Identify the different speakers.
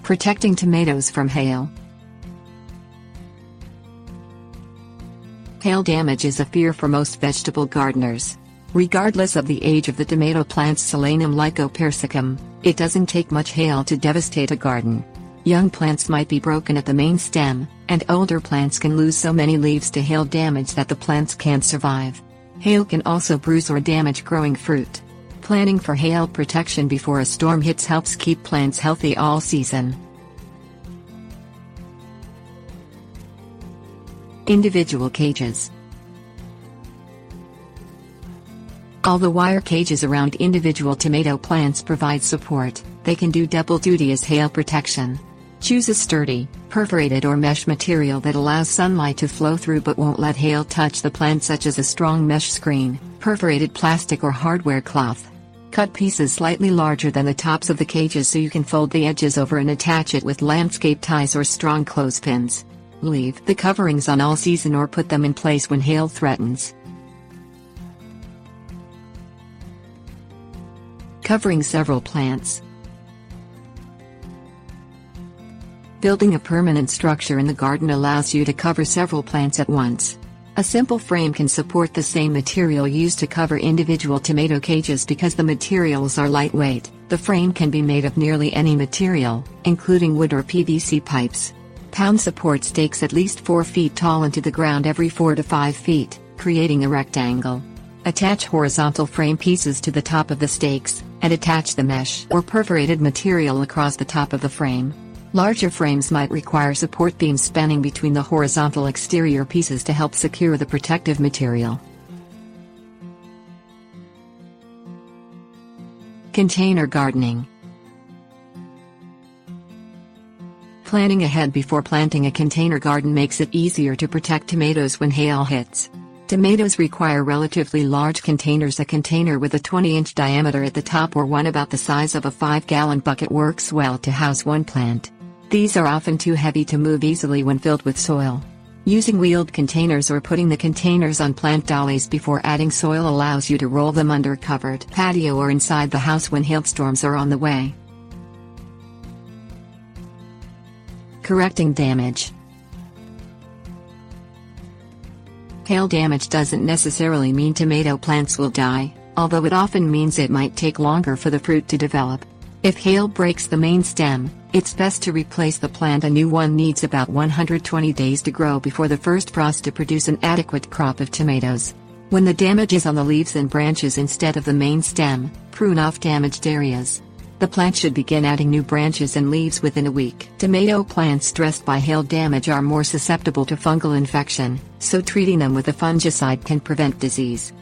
Speaker 1: Protecting tomatoes from hail. Hail damage is a fear for most vegetable gardeners. Regardless of the age of the tomato plant's Solanum lycopersicum, it doesn't take much hail to devastate a garden. Young plants might be broken at the main stem, and older plants can lose so many leaves to hail damage that the plants can't survive. Hail can also bruise or damage growing fruit. Planning for hail protection before a storm hits helps keep plants healthy all season. Individual cages. All the wire cages around individual tomato plants provide support. They can do double duty as hail protection. Choose a sturdy, perforated or mesh material that allows sunlight to flow through but won't let hail touch the plant, such as a strong mesh screen, perforated plastic or hardware cloth. Cut pieces slightly larger than the tops of the cages so you can fold the edges over and attach it with landscape ties or strong clothespins. Leave the coverings on all season or put them in place when hail threatens. Covering several plants. Building a permanent structure in the garden allows you to cover several plants at once. A simple frame can support the same material used to cover individual tomato cages because the materials are lightweight. The frame can be made of nearly any material, including wood or PVC pipes. Pound support stakes at least 4 feet tall into the ground every 4 to 5 feet, creating a rectangle. Attach horizontal frame pieces to the top of the stakes, and attach the mesh or perforated material across the top of the frame. Larger frames might require support beams spanning between the horizontal exterior pieces to help secure the protective material. Container gardening. Planning ahead before planting a container garden makes it easier to protect tomatoes when hail hits. Tomatoes require relatively large containers. A container with a 20-inch diameter at the top or one about the size of a 5-gallon bucket works well to house one plant. These are often too heavy to move easily when filled with soil. Using wheeled containers or putting the containers on plant dollies before adding soil allows you to roll them under covered patio or inside the house when hailstorms are on the way. Correcting damage. Hail damage doesn't necessarily mean tomato plants will die, although it often means it might take longer for the fruit to develop. If hail breaks the main stem, it's best to replace the plant. A new one needs about 120 days to grow before the first frost to produce an adequate crop of tomatoes. When the damage is on the leaves and branches instead of the main stem, prune off damaged areas. The plant should begin adding new branches and leaves within a week. Tomato plants stressed by hail damage are more susceptible to fungal infection, so treating them with a fungicide can prevent disease.